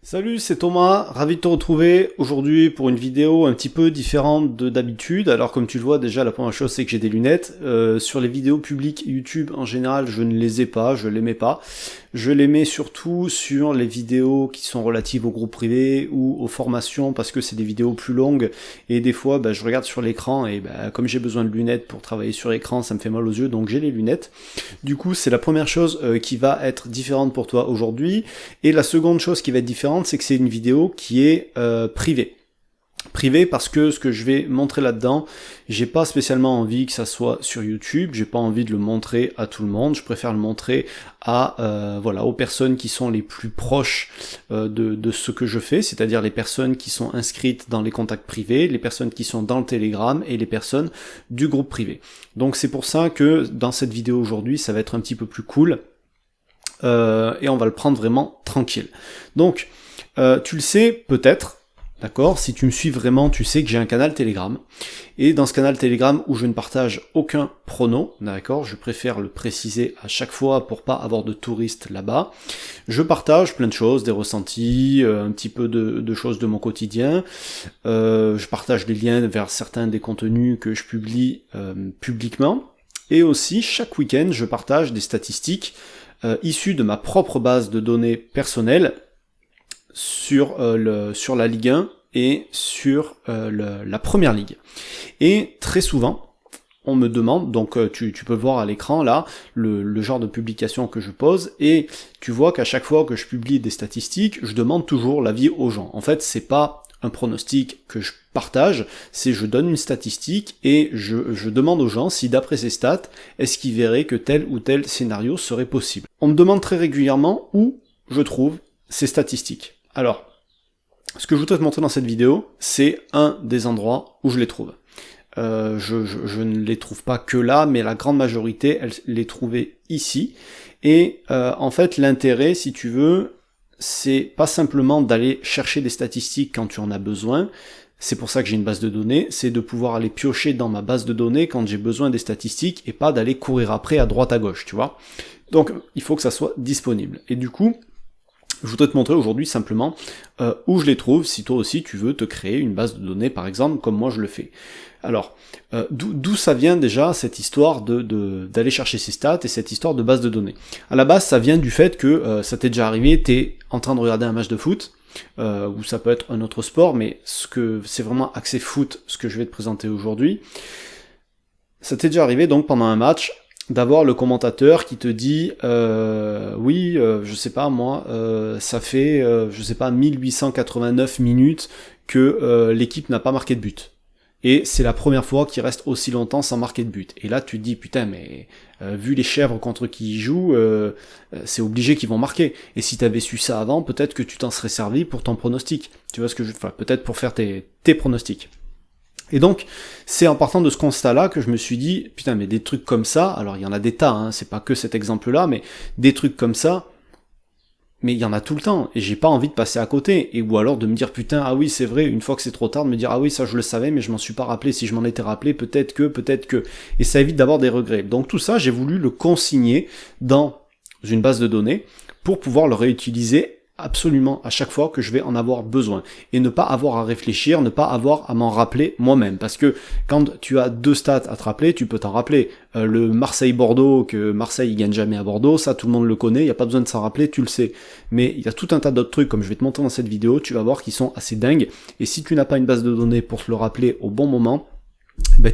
Salut, c'est Thomas, ravi de te retrouver aujourd'hui pour une vidéo un petit peu différente de d'habitude. Alors comme tu le vois déjà, la première chose c'est que j'ai des lunettes. Sur les vidéos publiques YouTube en général, je ne les ai pas, je les mets pas. Je les mets surtout sur les vidéos qui sont relatives au groupe privé ou aux formations parce que c'est des vidéos plus longues et des fois je regarde sur l'écran et comme j'ai besoin de lunettes pour travailler sur l'écran, ça me fait mal aux yeux donc j'ai les lunettes. Du coup c'est la première chose qui va être différente pour toi aujourd'hui. Et la seconde chose qui va être différente, c'est que c'est une vidéo qui est privée. Privé parce que ce que je vais montrer là-dedans, j'ai pas spécialement envie que ça soit sur YouTube, j'ai pas envie de le montrer à tout le monde, je préfère le montrer à aux personnes qui sont les plus proches de ce que je fais, c'est-à-dire les personnes qui sont inscrites dans les contacts privés, les personnes qui sont dans le Telegram et les personnes du groupe privé. Donc c'est pour ça que dans cette vidéo aujourd'hui, ça va être un petit peu plus cool. Et on va le prendre vraiment tranquille. Donc, tu le sais peut-être, d'accord, si tu me suis vraiment, tu sais que j'ai un canal Telegram, et dans ce canal Telegram où je ne partage aucun prono, d'accord, je préfère le préciser à chaque fois pour pas avoir de touristes là-bas, je partage plein de choses, des ressentis, un petit peu de choses de mon quotidien, je partage des liens vers certains des contenus que je publie publiquement, et aussi chaque week-end je partage des statistiques issu de ma propre base de données personnelle sur la Ligue 1 et sur la Première Ligue. Et très souvent, on me demande, donc tu peux voir à l'écran là, le genre de publication que je pose, et tu vois qu'à chaque fois que je publie des statistiques, je demande toujours l'avis aux gens. En fait, c'est pas un pronostic que je partage, c'est je donne une statistique et je demande aux gens si d'après ces stats, est-ce qu'ils verraient que tel ou tel scénario serait possible. On me demande très régulièrement où je trouve ces statistiques. Alors, ce que je voudrais te montrer dans cette vidéo, c'est un des endroits où je les trouve. Je ne les trouve pas que là, mais la grande majorité, elle les trouvait ici. Et en fait, l'intérêt, si tu veux, c'est pas simplement d'aller chercher des statistiques quand tu en as besoin, c'est pour ça que j'ai une base de données, c'est de pouvoir aller piocher dans ma base de données quand j'ai besoin des statistiques et pas d'aller courir après à droite à gauche, tu vois. Donc il faut que ça soit disponible. Et du coup, je voudrais te montrer aujourd'hui simplement où je les trouve, si toi aussi tu veux te créer une base de données par exemple, comme moi je le fais. Alors, d'où ça vient déjà cette histoire d'aller chercher ces stats et cette histoire de base de données? À la base, ça vient du fait que ça t'est déjà arrivé, t'es en train de regarder un match de foot, ou ça peut être un autre sport, mais c'est vraiment axé foot, ce que je vais te présenter aujourd'hui. Ça t'est déjà arrivé donc pendant un match, d'avoir le commentateur qui te dit oui, je sais pas moi, ça fait, je sais pas, 1889 minutes que l'équipe n'a pas marqué de but. Et c'est la première fois qu'il reste aussi longtemps sans marquer de but. Et là tu te dis, putain, mais vu les chèvres contre qui ils jouent, c'est obligé qu'ils vont marquer. Et si t'avais su ça avant, peut-être que tu t'en serais servi pour ton pronostic. Tu vois ce que enfin, peut-être pour faire tes pronostics. Et donc, c'est en partant de ce constat-là que je me suis dit, putain, mais des trucs comme ça, alors il y en a des tas, hein, c'est pas que cet exemple-là, mais des trucs comme ça, mais il y en a tout le temps, et j'ai pas envie de passer à côté, et ou alors de me dire, putain, ah oui, c'est vrai, une fois que c'est trop tard, de me dire, ah oui, ça je le savais, mais je m'en suis pas rappelé, si je m'en étais rappelé, peut-être que, et ça évite d'avoir des regrets. Donc tout ça, j'ai voulu le consigner dans une base de données, pour pouvoir le réutiliser absolument à chaque fois que je vais en avoir besoin et ne pas avoir à réfléchir, ne pas avoir à m'en rappeler moi-même, parce que quand tu as deux stats à te rappeler, tu peux t'en rappeler. Le Marseille-Bordeaux, que Marseille gagne jamais à Bordeaux, ça tout le monde le connaît, il n'y a pas besoin de s'en rappeler, tu le sais. Mais il y a tout un tas d'autres trucs, comme je vais te montrer dans cette vidéo, tu vas voir qui sont assez dingues, et si tu n'as pas une base de données pour te le rappeler au bon moment,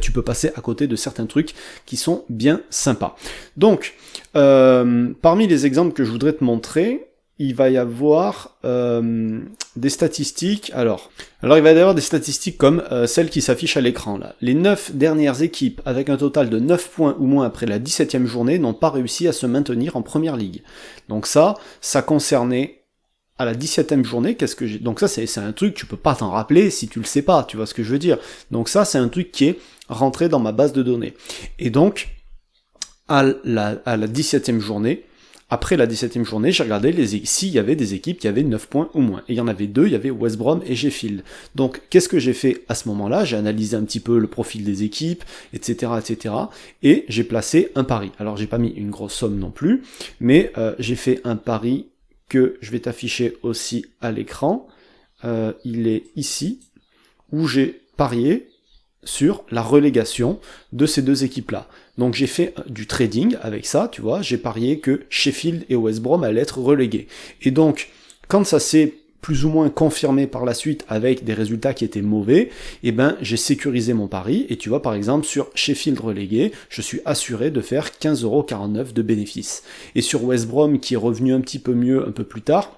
tu peux passer à côté de certains trucs qui sont bien sympas. Donc, parmi les exemples que je voudrais te montrer, il va y avoir des statistiques. Alors il va y avoir des statistiques comme celles qui s'affichent à l'écran là. Les 9 dernières équipes avec un total de 9 points ou moins après la 17e journée n'ont pas réussi à se maintenir en première ligue. Donc ça concernait à la 17e journée, donc ça c'est un truc, tu peux pas t'en rappeler si tu le sais pas, tu vois ce que je veux dire. Donc ça c'est un truc qui est rentré dans ma base de données. Et donc, à la 17e journée, après la 17e journée, j'ai regardé s'il y avait des équipes qui avaient 9 points ou moins. Et il y en avait deux, il y avait West Brom et Sheffield. Donc, qu'est-ce que j'ai fait à ce moment-là? J'ai analysé un petit peu le profil des équipes, etc., etc. Et j'ai placé un pari. Alors, j'ai pas mis une grosse somme non plus, mais j'ai fait un pari que je vais t'afficher aussi à l'écran, il est ici, où j'ai parié sur la relégation de ces deux équipes-là. Donc j'ai fait du trading avec ça, tu vois, j'ai parié que Sheffield et West Brom allaient être relégués. Et donc, quand ça s'est plus ou moins confirmé par la suite avec des résultats qui étaient mauvais, eh ben j'ai sécurisé mon pari, et tu vois par exemple sur Sheffield relégué, je suis assuré de faire 15,49€ de bénéfices. Et sur West Brom qui est revenu un petit peu mieux un peu plus tard,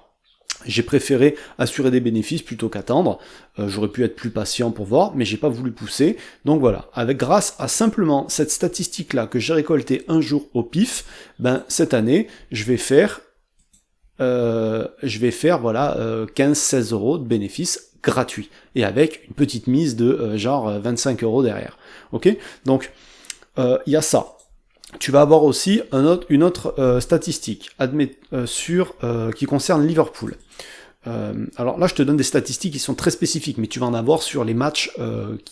j'ai préféré assurer des bénéfices plutôt qu'attendre. J'aurais pu être plus patient pour voir, mais j'ai pas voulu pousser. Donc voilà, grâce à simplement cette statistique-là que j'ai récoltée un jour au pif, ben cette année, je vais faire voilà 15-16 euros de bénéfices gratuits et avec une petite mise de genre 25 euros derrière. Ok, donc il y a ça. Tu vas avoir aussi une autre statistique qui concerne Liverpool. Alors là, je te donne des statistiques qui sont très spécifiques, mais tu vas en avoir sur les matchs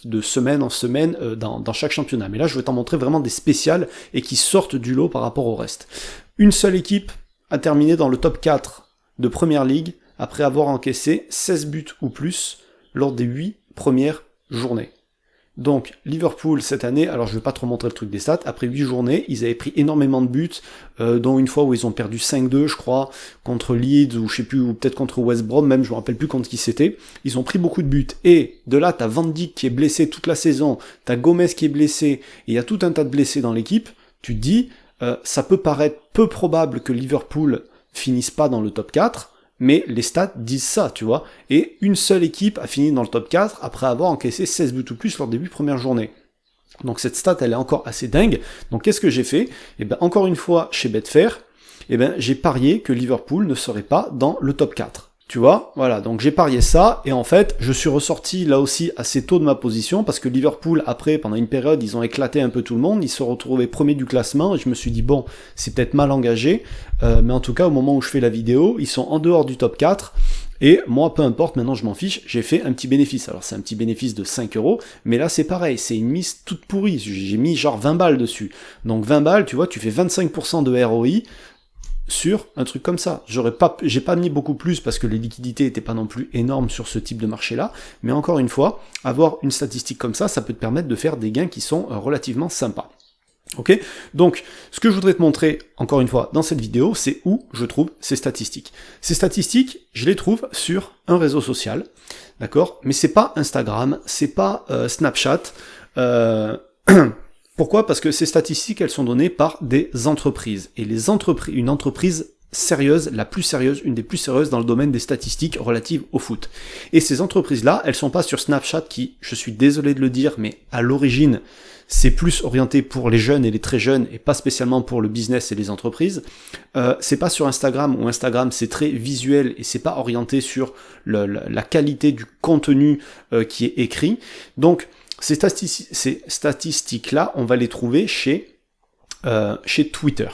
de semaine en semaine dans chaque championnat. Mais là, je vais t'en montrer vraiment des spéciales et qui sortent du lot par rapport au reste. Une seule équipe a terminé dans le top 4 de Première Ligue après avoir encaissé 16 buts ou plus lors des 8 premières journées. Donc, Liverpool, cette année, alors je vais pas te remontrer le truc des stats, après 8 journées, ils avaient pris énormément de buts, dont une fois où ils ont perdu 5-2, je crois, contre Leeds, ou je sais plus, ou peut-être contre West Brom, même, je me rappelle plus contre qui c'était. Ils ont pris beaucoup de buts. Et, de là, t'as Van Dijk qui est blessé toute la saison, t'as Gomez qui est blessé, et il y a tout un tas de blessés dans l'équipe. Tu te dis, ça peut paraître peu probable que Liverpool finisse pas dans le top 4, mais les stats disent ça, tu vois. Et une seule équipe a fini dans le top 4 après avoir encaissé 16 buts ou plus lors des 8 premières journées. Donc cette stat, elle est encore assez dingue. Donc qu'est-ce que j'ai fait ? Eh ben encore une fois, chez Betfair, eh ben j'ai parié que Liverpool ne serait pas dans le top 4. Tu vois, voilà, donc j'ai parié ça, et en fait, je suis ressorti là aussi assez tôt de ma position, parce que Liverpool, après, pendant une période, ils ont éclaté un peu tout le monde, ils se retrouvaient premiers du classement, et je me suis dit, bon, c'est peut-être mal engagé, mais en tout cas, au moment où je fais la vidéo, ils sont en dehors du top 4, et moi, peu importe, maintenant je m'en fiche, j'ai fait un petit bénéfice. Alors c'est un petit bénéfice de 5 euros, mais là c'est pareil, c'est une mise toute pourrie, j'ai mis genre 20 balles dessus. Donc 20 balles, tu vois, tu fais 25% de ROI, sur un truc comme ça. J'ai pas mis beaucoup plus parce que les liquidités étaient pas non plus énormes sur ce type de marché-là, mais encore une fois, avoir une statistique comme ça peut te permettre de faire des gains qui sont relativement sympas. Ok ? Donc, ce que je voudrais te montrer, encore une fois, dans cette vidéo, c'est où je trouve ces statistiques. Ces statistiques, je les trouve sur un réseau social, d'accord ? Mais c'est pas Instagram, c'est pas Snapchat, Pourquoi ? Parce que ces statistiques, elles sont données par des entreprises. Et une entreprise sérieuse, la plus sérieuse, une des plus sérieuses dans le domaine des statistiques relatives au foot. Et ces entreprises-là, elles sont pas sur Snapchat qui, je suis désolé de le dire, mais à l'origine, c'est plus orienté pour les jeunes et les très jeunes et pas spécialement pour le business et les entreprises. C'est pas sur Instagram, où Instagram c'est très visuel et c'est pas orienté sur la qualité du contenu qui est écrit. Donc, ces statistiques-là, on va les trouver chez Twitter,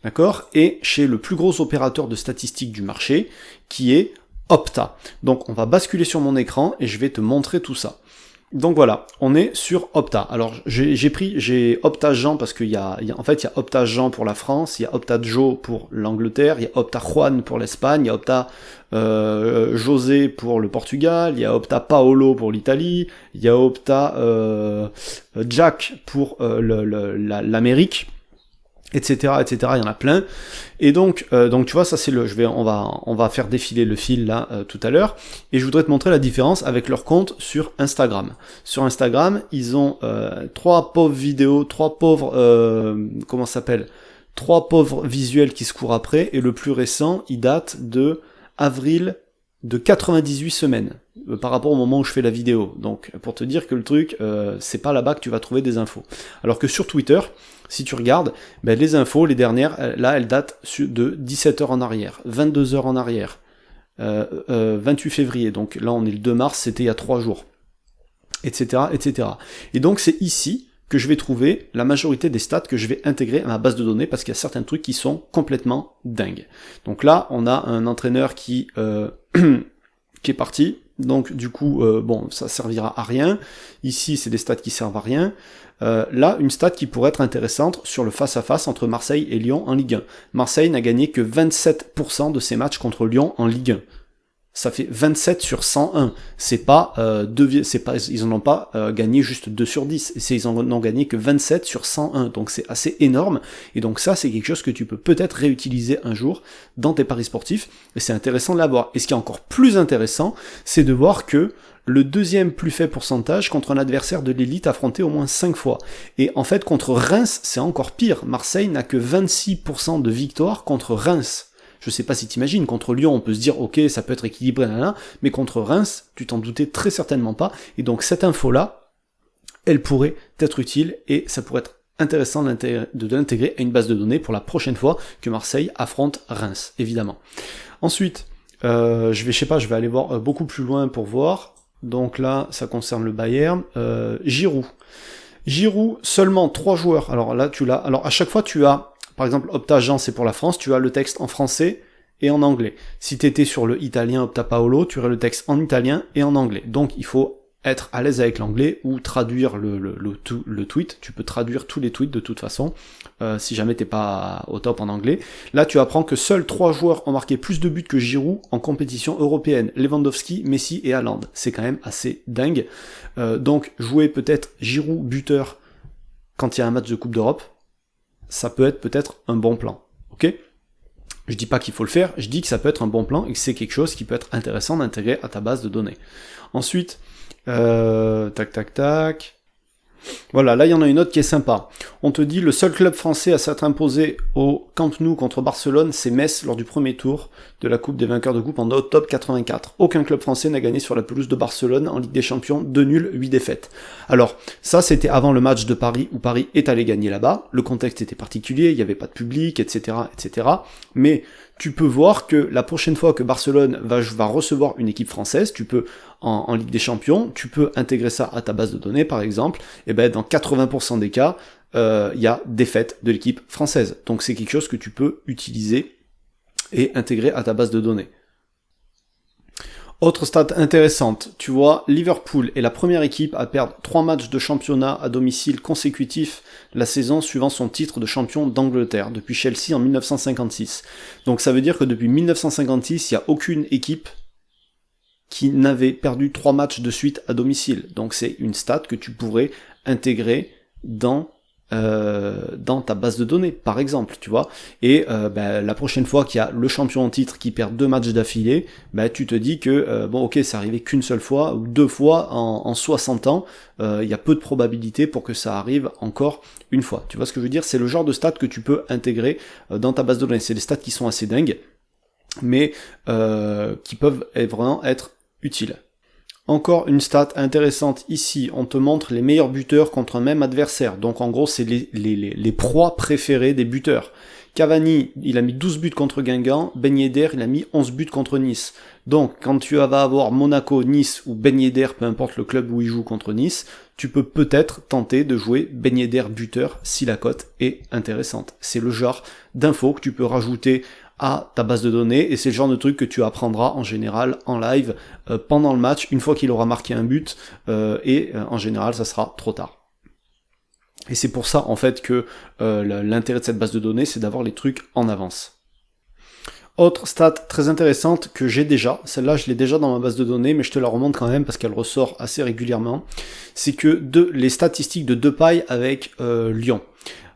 d'accord ? Et chez le plus gros opérateur de statistiques du marché, qui est Opta. Donc on va basculer sur mon écran et je vais te montrer tout ça. Donc voilà, on est sur Opta. Alors j'ai Opta Jean parce qu'il y a Opta Jean pour la France, il y a Opta Joe pour l'Angleterre, il y a Opta Juan pour l'Espagne, il y a Opta José pour le Portugal, il y a Opta Paolo pour l'Italie, il y a Opta Jack pour l'Amérique, etc., etc. Il y en a plein. Et donc tu vois, ça c'est on va faire défiler le fil là tout à l'heure. Et je voudrais te montrer la différence avec leur compte sur Instagram. Sur Instagram, ils ont 3 pauvres vidéos, 3 pauvres trois pauvres visuels qui se courent après. Et le plus récent, il date de avril de 98 semaines par rapport au moment où je fais la vidéo. Donc pour te dire que le truc, c'est pas là-bas que tu vas trouver des infos. Alors que sur Twitter, si tu regardes, les infos, les dernières, là, elles datent de 17 heures en arrière, 22 heures en arrière, 28 février, donc là on est le 2 mars, c'était il y a 3 jours, etc., etc. Et donc c'est ici que je vais trouver la majorité des stats que je vais intégrer à ma base de données, parce qu'il y a certains trucs qui sont complètement dingues. Donc là, on a un entraîneur qui est parti, donc du coup, bon, ça servira à rien. Ici, c'est des stats qui servent à rien. Là, une stat qui pourrait être intéressante sur le face-à-face entre Marseille et Lyon en Ligue 1. Marseille n'a gagné que 27% de ses matchs contre Lyon en Ligue 1. Ça fait 27 sur 101. C'est pas, ils en ont pas gagné juste 2 sur 10. Ils en ont gagné que 27 sur 101. Donc c'est assez énorme. Et donc ça, c'est quelque chose que tu peux peut-être réutiliser un jour dans tes paris sportifs. Et c'est intéressant de l'avoir. Et ce qui est encore plus intéressant, c'est de voir que le deuxième plus faible pourcentage contre un adversaire de l'élite affronté au moins 5 fois. Et en fait, contre Reims, c'est encore pire. Marseille n'a que 26% de victoire contre Reims. Je sais pas si t'imagines, contre Lyon, on peut se dire, ok, ça peut être équilibré, mais contre Reims, tu t'en doutais très certainement pas, et donc cette info-là, elle pourrait être utile, et ça pourrait être intéressant de l'intégrer à une base de données pour la prochaine fois que Marseille affronte Reims, évidemment. Ensuite, je vais aller voir beaucoup plus loin pour voir, donc là, ça concerne le Bayern, Giroud. Giroud, seulement 3 joueurs, alors là, alors à chaque fois, tu as par exemple, Opta-Jean, c'est pour la France, tu as le texte en français et en anglais. Si tu étais sur le italien Opta Paolo, tu aurais le texte en italien et en anglais. Donc il faut être à l'aise avec l'anglais ou traduire le tweet. Tu peux traduire tous les tweets de toute façon, si jamais t'es pas au top en anglais. Là, tu apprends que seuls 3 joueurs ont marqué plus de buts que Giroud en compétition européenne. Lewandowski, Messi et Haaland. C'est quand même assez dingue. Donc jouer peut-être Giroud buteur quand il y a un match de Coupe d'Europe, ça peut être peut-être un bon plan, ok? Je dis pas qu'il faut le faire, je dis que ça peut être un bon plan et que c'est quelque chose qui peut être intéressant d'intégrer à ta base de données. Ensuite, tac. Voilà, là il y en a une autre qui est sympa. On te dit le seul club français à s'être imposé au Camp Nou contre Barcelone, c'est Metz lors du premier tour de la Coupe des vainqueurs de coupe en octobre 84. Aucun club français n'a gagné sur la pelouse de Barcelone en Ligue des Champions, 2 nuls, 8 défaites. Alors, ça c'était avant le match de Paris où Paris est allé gagner là-bas. Le contexte était particulier, il n'y avait pas de public, etc., etc. Mais tu peux voir que la prochaine fois que Barcelone va recevoir une équipe française, tu peux, en Ligue des Champions, tu peux intégrer ça à ta base de données, par exemple, et ben dans 80% des cas, il y a défaite de l'équipe française. Donc c'est quelque chose que tu peux utiliser et intégrer à ta base de données. Autre stat intéressante, tu vois, Liverpool est la première équipe à perdre 3 matchs de championnat à domicile consécutifs la saison suivant son titre de champion d'Angleterre, depuis Chelsea en 1956. Donc ça veut dire que depuis 1956, il n'y a aucune équipe qui n'avait perdu 3 matchs de suite à domicile. Donc c'est une stat que tu pourrais intégrer dans ta base de données, par exemple, tu vois. Et la prochaine fois qu'il y a le champion en titre qui perd 2 matchs d'affilée, tu te dis que bon ok, c'est arrivé qu'une seule fois ou 2 fois en 60 ans, il y a peu de probabilité pour que ça arrive encore une fois. Tu vois ce que je veux dire? C'est le genre de stats que tu peux intégrer dans ta base de données. C'est des stats qui sont assez dingues, mais qui peuvent vraiment être utiles. Encore une stat intéressante ici, on te montre les meilleurs buteurs contre un même adversaire. Donc en gros, c'est les proies préférées des buteurs. Cavani, il a mis 12 buts contre Guingamp, Ben Yedder, il a mis 11 buts contre Nice. Donc quand tu vas avoir Monaco, Nice ou Ben Yedder, peu importe le club où il joue contre Nice, tu peux peut-être tenter de jouer Ben Yedder buteur si la cote est intéressante. C'est le genre d'infos que tu peux rajouter à ta base de données, et c'est le genre de truc que tu apprendras en général en live pendant le match, une fois qu'il aura marqué un but, et en général ça sera trop tard. Et c'est pour ça en fait que l'intérêt de cette base de données, c'est d'avoir les trucs en avance. Autre stat très intéressante que j'ai déjà, celle-là je l'ai déjà dans ma base de données, mais je te la remonte quand même parce qu'elle ressort assez régulièrement, c'est que les statistiques de Depay avec Lyon.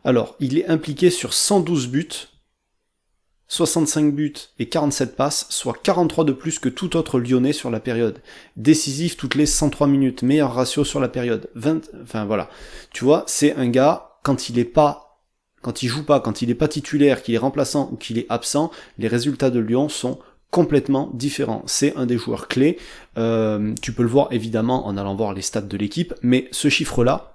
Alors, il est impliqué sur 112 buts, 65 buts et 47 passes, soit 43 de plus que tout autre Lyonnais sur la période. Décisif toutes les 103 minutes, meilleur ratio sur la période. Enfin voilà. Tu vois, c'est un gars, quand il joue pas, quand il est pas titulaire, qu'il est remplaçant ou qu'il est absent, les résultats de Lyon sont complètement différents. C'est un des joueurs clés. Tu peux le voir évidemment en allant voir les stats de l'équipe, mais ce chiffre-là,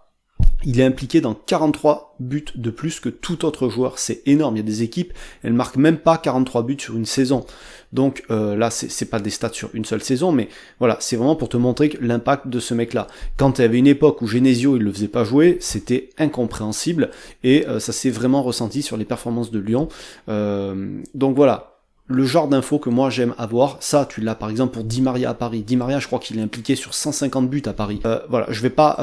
il est impliqué dans 43 buts de plus que tout autre joueur. C'est énorme. Il y a des équipes, elles marquent même pas 43 buts sur une saison. Donc là, c'est pas des stats sur une seule saison, mais voilà, c'est vraiment pour te montrer l'impact de ce mec-là. Quand il y avait une époque où Genesio, il le faisait pas jouer, c'était incompréhensible, et ça s'est vraiment ressenti sur les performances de Lyon. Donc voilà. le genre d'infos que moi j'aime avoir. Ça, tu l'as par exemple pour Di Maria à Paris. Di Maria, je crois qu'il est impliqué sur 150 buts à Paris. Voilà, je vais pas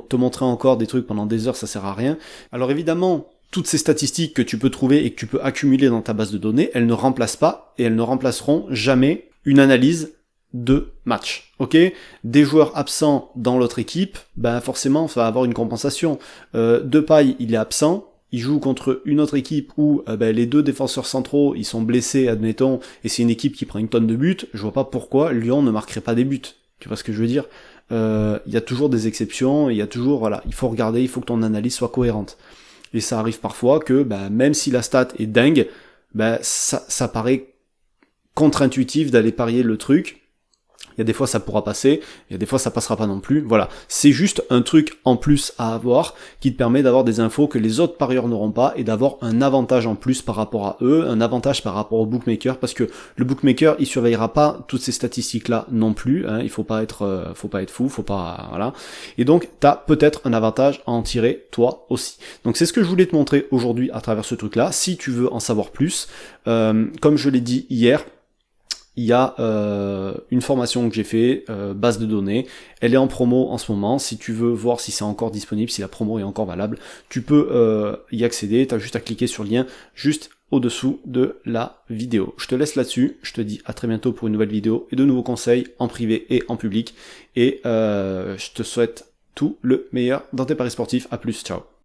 te montrer encore des trucs pendant des heures, ça sert à rien. Alors évidemment, toutes ces statistiques que tu peux trouver et que tu peux accumuler dans ta base de données, elles ne remplacent pas et elles ne remplaceront jamais une analyse de match, ok? Des joueurs absents dans l'autre équipe, ben forcément, ça va avoir une compensation. Depay, il est absent, il joue contre une autre équipe où les deux défenseurs centraux, ils sont blessés, admettons, et c'est une équipe qui prend une tonne de buts, je vois pas pourquoi Lyon ne marquerait pas des buts. Tu vois ce que je veux dire? Il y a toujours des exceptions, il y a toujours, voilà, il faut regarder, il faut que ton analyse soit cohérente. Et ça arrive parfois que, même si la stat est dingue, ça paraît contre-intuitif d'aller parier le truc. Il y a des fois ça pourra passer, il y a des fois ça passera pas non plus, voilà. C'est juste un truc en plus à avoir, qui te permet d'avoir des infos que les autres parieurs n'auront pas, et d'avoir un avantage en plus par rapport à eux, un avantage par rapport au bookmaker, parce que le bookmaker, il surveillera pas toutes ces statistiques-là non plus, hein, il faut pas être fou, voilà. Et donc, t'as peut-être un avantage à en tirer, toi aussi. Donc c'est ce que je voulais te montrer aujourd'hui à travers ce truc-là. Si tu veux en savoir plus, comme je l'ai dit hier, il y a une formation que j'ai fait, base de données, elle est en promo en ce moment, si tu veux voir si c'est encore disponible, si la promo est encore valable, tu peux y accéder, tu as juste à cliquer sur le lien juste au-dessous de la vidéo. Je te laisse là-dessus, je te dis à très bientôt pour une nouvelle vidéo et de nouveaux conseils en privé et en public, et je te souhaite tout le meilleur dans tes paris sportifs, à plus, ciao.